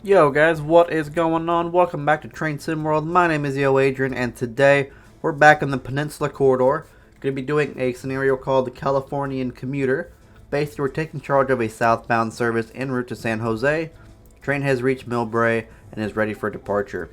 Yo guys, what is going on? Welcome back to Train Sim World. My name is YoAdrian, and today we're back in the Peninsula corridor. Going to be doing a scenario called the Californian Commuter. Basically, we're taking charge of a southbound service en route to San Jose. The train has reached Millbrae and is ready for departure.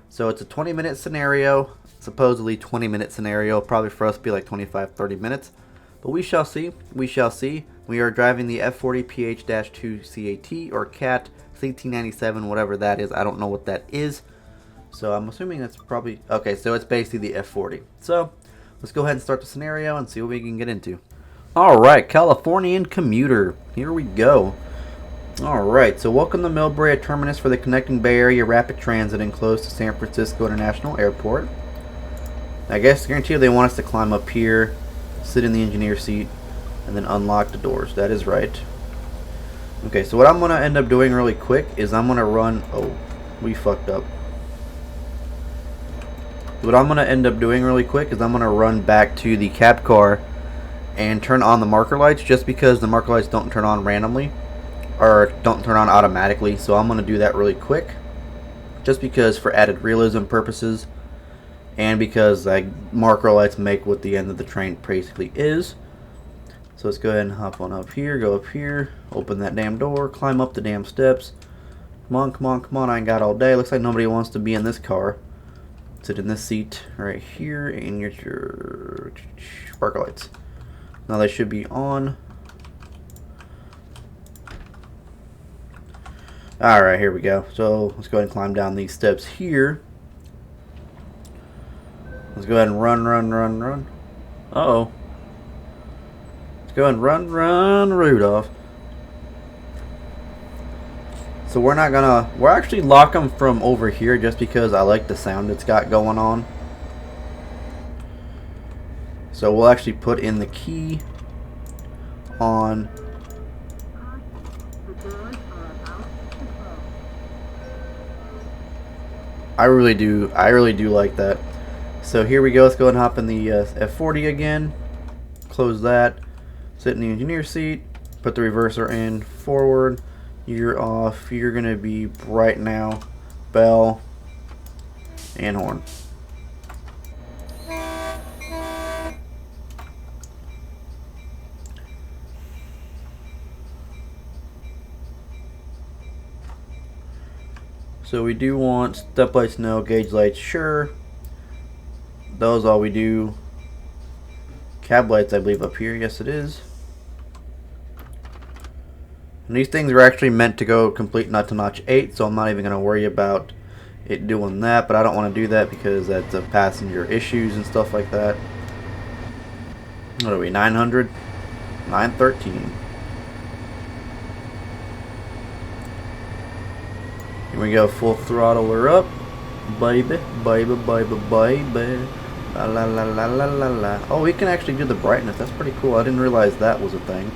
So it's a 20-minute scenario, supposedly 20-minute scenario. Probably for us to be like 25-30 minutes. But we shall see. We shall see. We are driving the F40PH-2 CAT or CAT. 1897, whatever that is. I don't know what that is. So I'm assuming that's probably... Okay, so it's basically the F40. So let's go ahead and start the scenario and see what we can get into. Alright, Californian Commuter. Here we go. Alright, so welcome to Millbrae, a terminus for the connecting Bay Area rapid transit and close to San Francisco International Airport. I guess guarantee they want us to climb up here, sit in the engineer seat, and then unlock the doors. That is right. Okay, so what I'm going to end up doing really quick is I'm going to run... Oh, we fucked up. What I'm going to end up doing really quick is I'm going to run back to the cab car and turn on the marker lights, just because the marker lights don't turn on randomly or don't turn on automatically. So I'm going to do that really quick just because for added realism purposes and because marker lights make what the end of the train basically is. So let's go ahead and hop on up here, go up here, open that damn door, climb up the damn steps. Come on, come on, come on, I ain't got all day. Looks like nobody wants to be in this car. Sit in this seat right here, and your sparkle lights. Now they should be on. Alright, here we go. So let's go ahead and climb down these steps here. Let's go ahead and run. Uh-oh. Let's go ahead and run, Rudolph. So we're actually lock them from over here just because I like the sound it's got going on. So we'll actually put in the key on. I really do like that. So here we go, let's go ahead and hop in the F40 again. Close that. Sit in the engineer seat, put the reverser in, forward, you're off, you're going to be right now, bell, and horn. So we do want step lights, no, gauge lights, sure. Those all we do. Cab lights, I believe, up here, yes it is. And these things are actually meant to go complete notch 8, so I'm not even going to worry about it doing that, but I don't want to do that because that's a passenger issues and stuff like that. What are we, 900? 913. Here we go, full throttle, we're up. Baby, baby, baby, baby. La la la la la la la. Oh, we can actually do the brightness, that's pretty cool. I didn't realize that was a thing.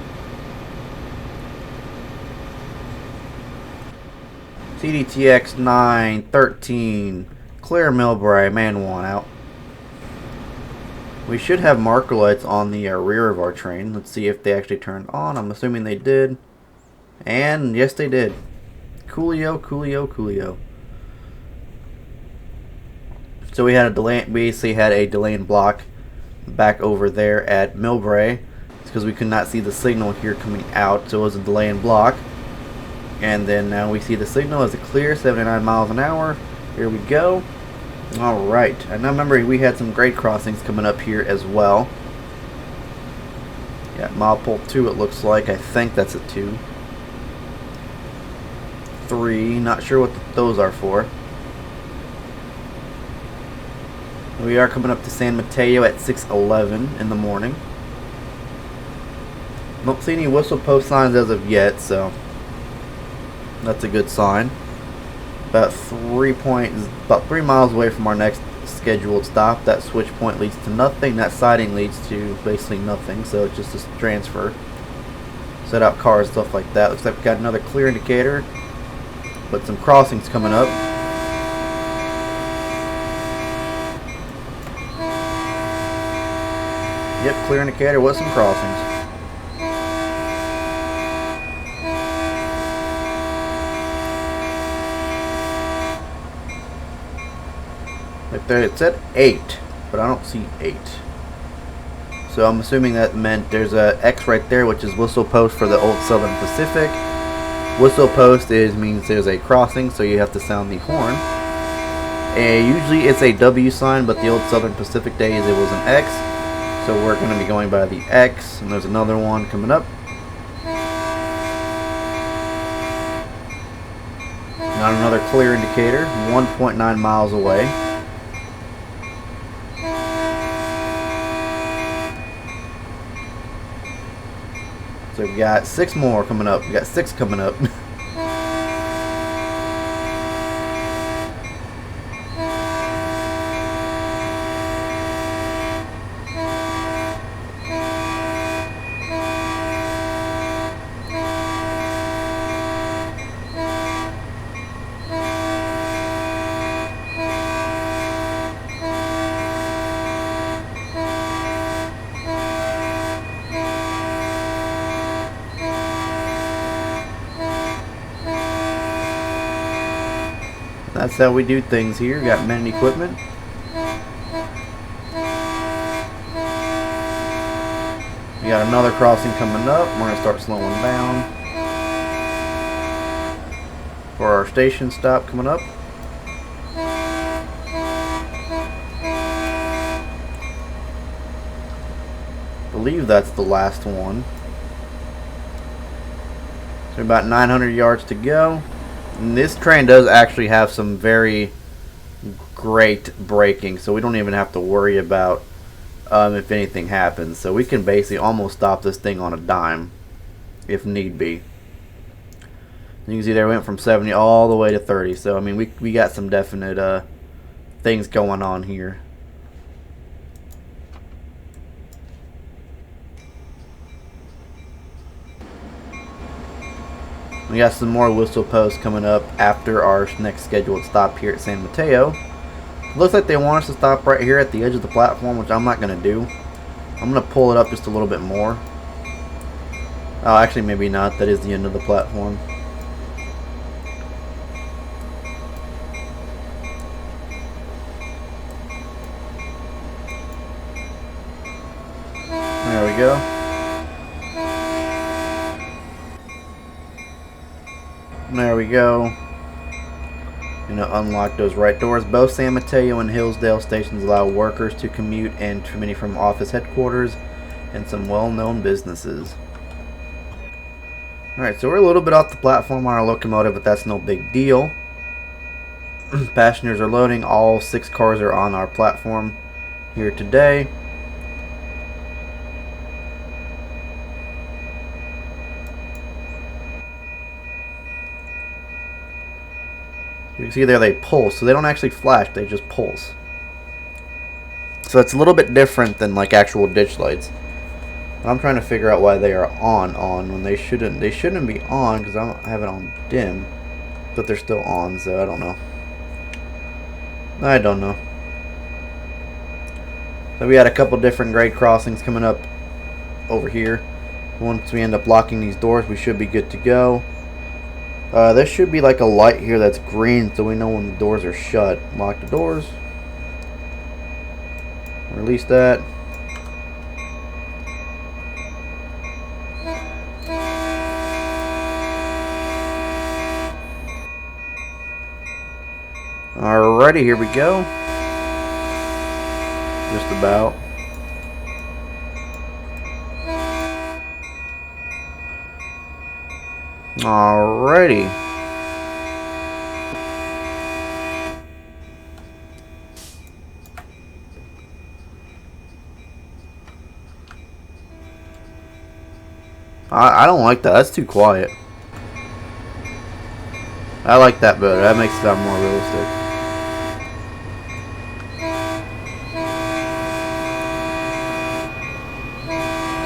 CDTX 913, clear Millbrae, man 1 out. We should have marker lights on the rear of our train. Let's see if they actually turned on. I'm assuming they did. And yes, they did. Coolio, coolio, coolio. So we had a delay. We basically had a delay and block back over there at Millbrae. It's because we could not see the signal here coming out, so it was a delay and block. And then now we see the signal as a clear 79 miles an hour. Here we go. Alright. And now remember, we had some grade crossings coming up here as well. Yeah, milepole 2 it looks like. I think that's a 2. 3. Not sure what those are for. We are coming up to San Mateo at 6:11 in the morning. Don't see any whistle post signs as of yet, so that's a good sign. About 3 miles away from our next scheduled stop. That switch point leads to nothing. That siding leads to basically nothing. So it's just a transfer. Set out cars, stuff like that. Looks like we got another clear indicator, but some crossings coming up. Yep, clear indicator with some crossings. Like there, it said 8, but I don't see 8. So I'm assuming that meant there's a X right there, which is whistle post for the Old Southern Pacific. Whistle post means there's a crossing, so you have to sound the horn. And usually it's a W sign, but the Old Southern Pacific days it was an X. So we're going to be going by the X, and there's another one coming up. Not another clear indicator, 1.9 miles away. So we got 6 more coming up. We got 6 coming up. That's how we do things here. Got men and equipment. We got another crossing coming up. We're going to start slowing down for our station stop coming up. I believe that's the last one. So about 900 yards to go. And this train does actually have some very great braking, so we don't even have to worry about if anything happens. So we can basically almost stop this thing on a dime if need be. You can see there we went from 70 all the way to 30. So I mean we got some definite things going on here. We got some more whistle posts coming up after our next scheduled stop here at San Mateo. Looks like they want us to stop right here at the edge of the platform, which I'm not going to do. I'm going to pull it up just a little bit more. Oh, actually maybe not. That is the end of the platform. There we go. There we go. Unlock those right doors. Both San Mateo and Hillsdale stations allow workers to commute and many from office headquarters and some well-known businesses. Alright, so we're a little bit off the platform on our locomotive, but that's no big deal. Passengers are loading. All 6 cars are on our platform here today. You can see there they pulse, so they don't actually flash, they just pulse. So it's a little bit different than like actual ditch lights. But I'm trying to figure out why they are on when they shouldn't. They shouldn't be on because I have it on dim, but they're still on, so I don't know. I don't know. So we had a couple different grade crossings coming up over here. Once we end up locking these doors, we should be good to go. There should be like a light here that's green so we know when the doors are shut. Lock the doors. Release that. Alrighty, here we go. Just about. Alrighty. I don't like that. That's too quiet. I like that better. That makes it sound more realistic.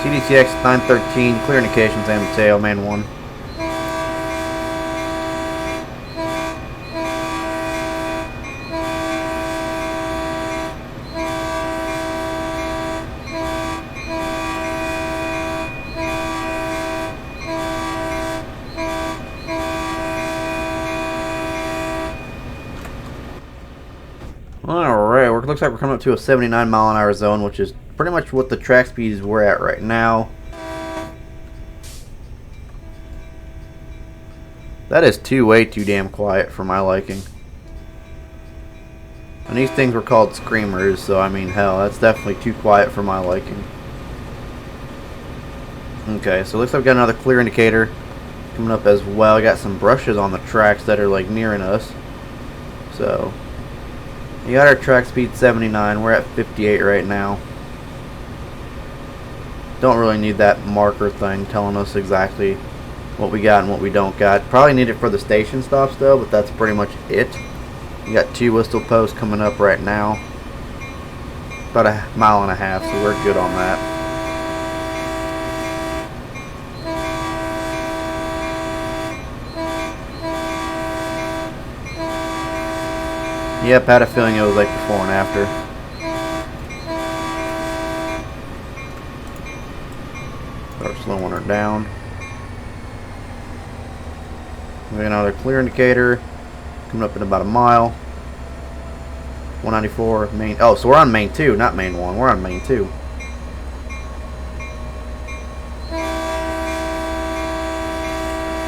CDCX 913, clear indication, San Mateo, man 1. Alright. looks like we're coming up to a 79 mile an hour zone, which is pretty much what the track speeds we're at right now. That is way too damn quiet for my liking. And these things were called screamers, so I mean, hell, that's definitely too quiet for my liking. Okay, so it looks like we got another clear indicator coming up as well. I got some brushes on the tracks that are like nearing us. So, you got our track speed 79. We're at 58 right now. Don't really need that marker thing telling us exactly what we got and what we don't got. Probably need it for the station stops though, but that's pretty much it. You got 2 whistle posts coming up right now. About a mile and a half, so we're good on that. Yep, had a feeling it was like before and after. Start slowing her down. We got another clear indicator coming up in about a mile. 194 main. Oh, so we're on main 2, not main 1. We're on main 2.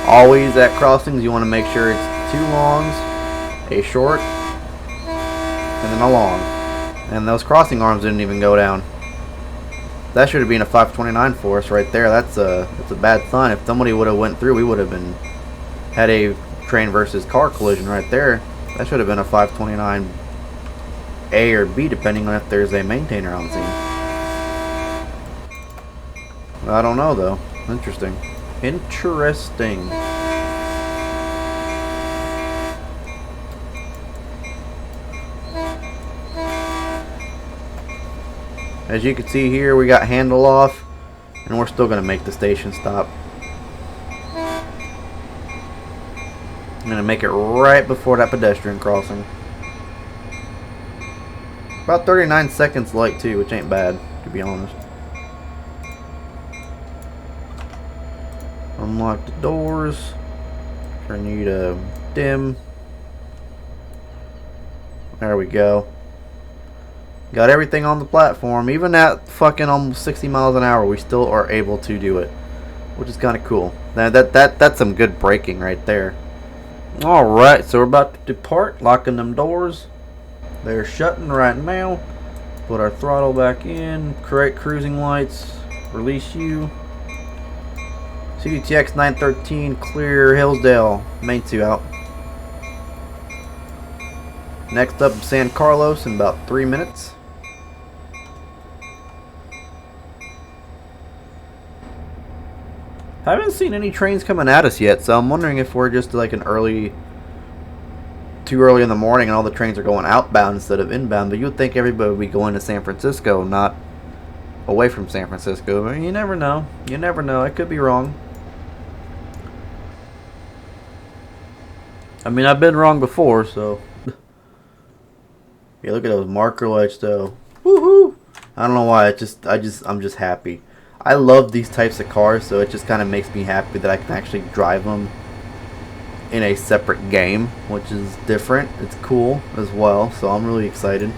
Always at crossings, you want to make sure it's 2 longs, a short, and then a long. And those crossing arms didn't even go down. That should have been a 529 for us right there. That's a bad sign. If somebody would have went through, we would have had a train versus car collision right there. That should have been a 529 A or B, depending on if there's a maintainer on scene. I don't know though. Interesting. Interesting. As you can see here, we got handle off, and we're still going to make the station stop. I'm going to make it right before that pedestrian crossing. About 39 seconds late too, which ain't bad, to be honest. Unlock the doors. Turn you to dim. There we go. Got everything on the platform. Even at fucking almost 60 miles an hour, we still are able to do it, which is kind of cool. That's some good braking right there. Alright, so we're about to depart, locking them doors. They're shutting right now. Put our throttle back in, create cruising lights, release you. CDTX 913, clear Hillsdale, main 2 out. Next up, San Carlos in about 3 minutes. I haven't seen any trains coming at us yet, so I'm wondering if we're just like too early in the morning and all the trains are going outbound instead of inbound. But you would think everybody would be going to San Francisco, not away from San Francisco. But you never know. You never know. I could be wrong. I mean, I've been wrong before, so. Yeah, look at those marker lights though. Woohoo! I don't know why. I'm just happy. I love these types of cars, so it just kind of makes me happy that I can actually drive them in a separate game, which is different. It's cool as well, so I'm really excited.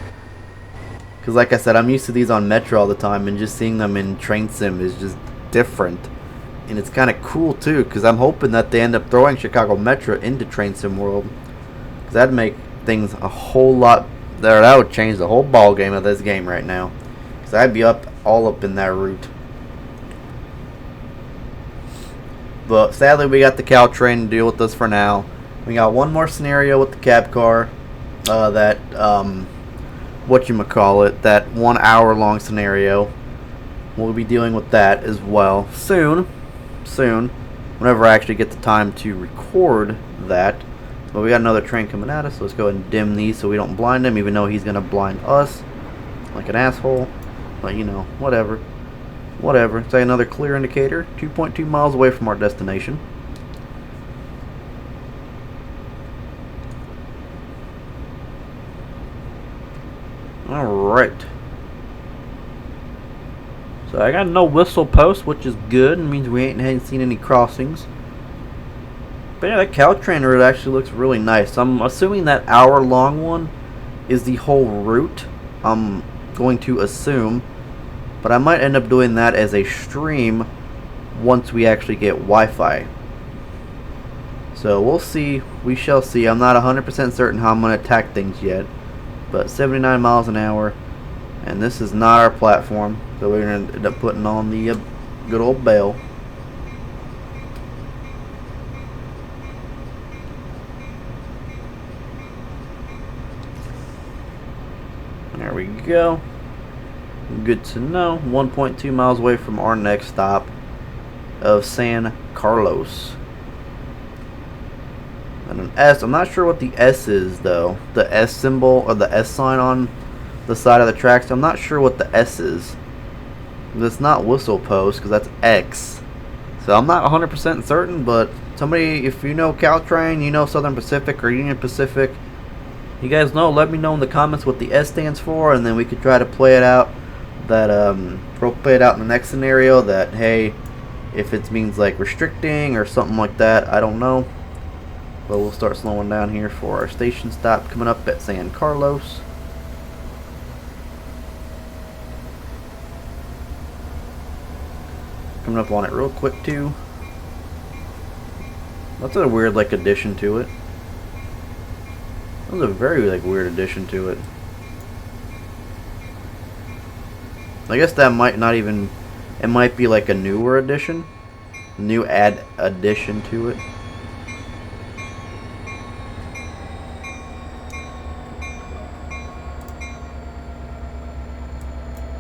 Because like I said, I'm used to these on Metro all the time, and just seeing them in Train Sim is just different. And it's kind of cool too, because I'm hoping that they end up throwing Chicago Metro into Train Sim World. Because that'd make things a whole lot better. That would change the whole ball game of this game right now. Because I'd be all up in that route. But sadly, we got the Caltrain to deal with us for now. We got one more scenario with the cab car. That 1 hour long scenario. We'll be dealing with that as well soon. Whenever I actually get the time to record that. But we got another train coming at us. So let's go ahead and dim these so we don't blind him, even though he's going to blind us like an asshole. But you know, whatever. It's like another clear indicator. 2.2 miles away from our destination. Alright. So I got no whistle post, which is good. It means we ain't seen any crossings. But yeah, that Caltrain route actually looks really nice. I'm assuming that hour-long one is the whole route. I'm going to assume, but I might end up doing that as a stream once we actually get Wi-Fi. So we'll see. We shall see. I'm not 100% certain how I'm going to attack things yet, but 79 miles an hour, and this is not our platform, so we're going to end up putting on the good old bell. There we go. Good to know. 1.2 miles away from our next stop of San Carlos. And an S. I'm not sure what the S is though. The S symbol or the S sign on the side of the tracks. I'm not sure what the S is. It's not whistle post because that's X. So I'm not 100% certain, but somebody, if you know Caltrain, you know Southern Pacific or Union Pacific, you guys know, let me know in the comments what the S stands for, and then we could try to play it out. We'll play it out in the next scenario. That hey, if it means like restricting or something like that, I don't know. But we'll start slowing down here for our station stop coming up at San Carlos. Coming up on it real quick too. That's a weird like addition to it. That was a very like weird addition to it. I guess that might not even, it might be like a newer addition, new addition to it.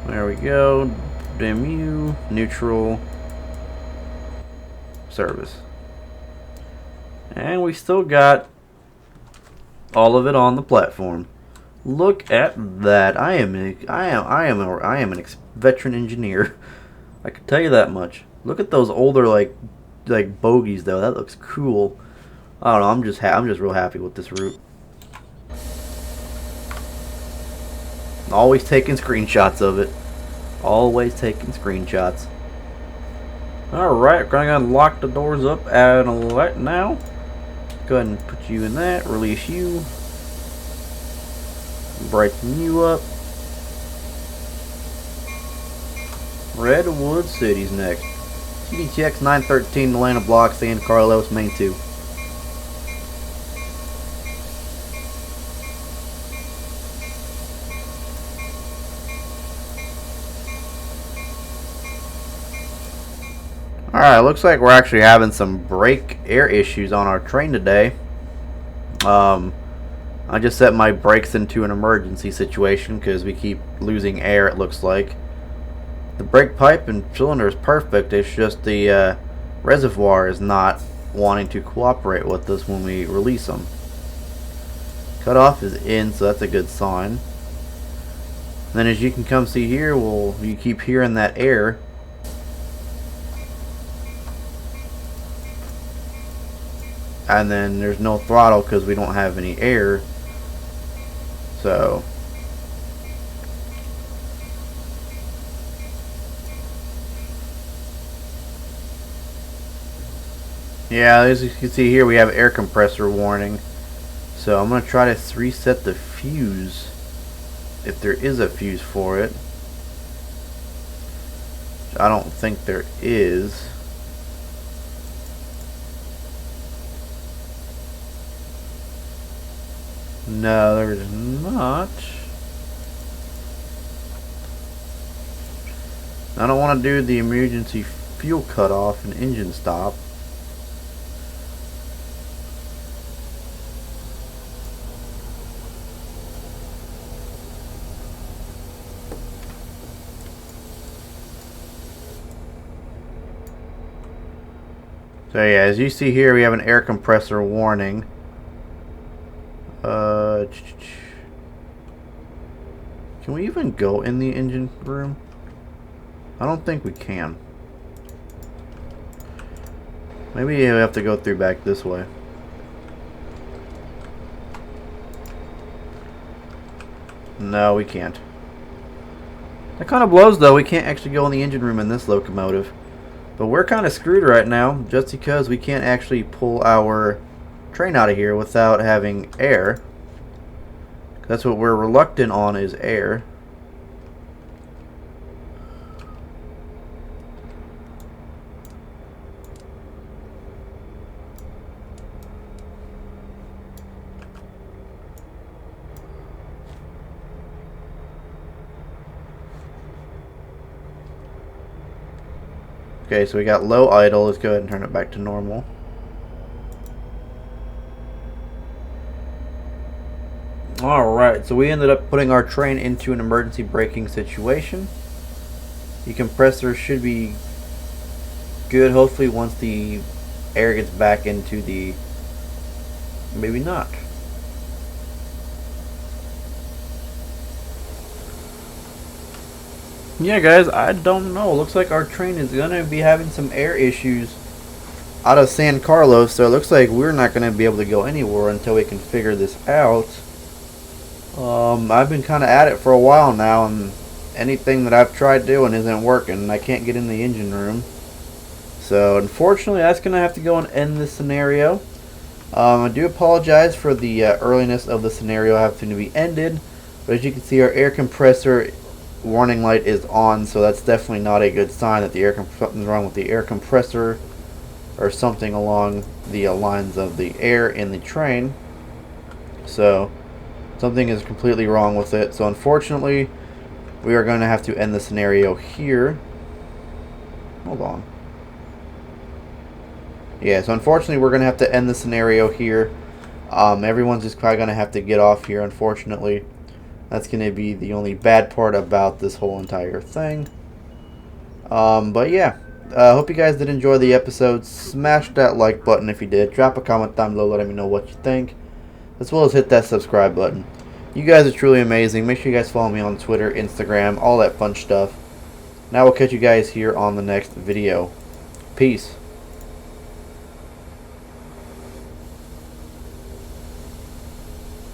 There we go. DMU neutral service, and we still got all of it on the platform. Look at that! I am an veteran engineer. I can tell you that much. Look at those older like bogies though. That looks cool. I don't know. I'm just real happy with this route. Always taking screenshots of it. Always taking screenshots. Alright, we're gonna lock the doors up at right now. Go ahead and put you in that. Release you. Brighten you up. Redwood City's next. CDTX 913 Atlanta Block, San Carlos, Main 2. Alright, looks like we're actually having some brake air issues on our train today. I just set my brakes into an emergency situation because we keep losing air, it looks like. The brake pipe and cylinder is perfect, it's just the reservoir is not wanting to cooperate with us when we release them. Cutoff is in, so that's a good sign. And then as you can come see here, you keep hearing that air. And then there's no throttle because we don't have any air. So yeah, as you can see here, we have air compressor warning. So I'm going to try to reset the fuse if there is a fuse for it. I don't think there is. No, there's not. I don't want to do the emergency fuel cutoff and engine stop. So yeah, as you see here, we have an air compressor warning. Can we even go in the engine room? I don't think we can. Maybe we have to go through back this way. No, we can't. That kind of blows though. We can't actually go in the engine room in this locomotive. But we're kind of screwed right now just because we can't actually pull our train out of here without having air. That's what we're reluctant on, is air. Okay, so we got low idle. Let's go ahead and turn it back to normal. Alright, so we ended up putting our train into an emergency braking situation. The compressor should be good, hopefully, once the air gets back into the... maybe not. Yeah, guys, I don't know. Looks like our train is going to be having some air issues out of San Carlos, so it looks like we're not going to be able to go anywhere until we can figure this out. I've been kind of at it for a while now, and anything that I've tried doing isn't working. I can't get in the engine room. So, unfortunately, that's going to have to go and end this scenario. I do apologize for the earliness of the scenario having to be ended, but as you can see, our air compressor warning light is on, so that's definitely not a good sign that the something's wrong with the air compressor or something along the lines of the air in the train. So something is completely wrong with it. So unfortunately, we are going to have to end the scenario here. Hold on. Yeah, so unfortunately, we're going to have to end the scenario here. Everyone's just probably going to have to get off here, unfortunately. That's going to be the only bad part about this whole entire thing. But yeah, I hope you guys did enjoy the episode. Smash that like button if you did. Drop a comment down below letting me know what you think, as well as hit that subscribe button. You guys are truly amazing. Make sure you guys follow me on Twitter, Instagram, all that fun stuff. Now we'll catch you guys here on the next video. Peace.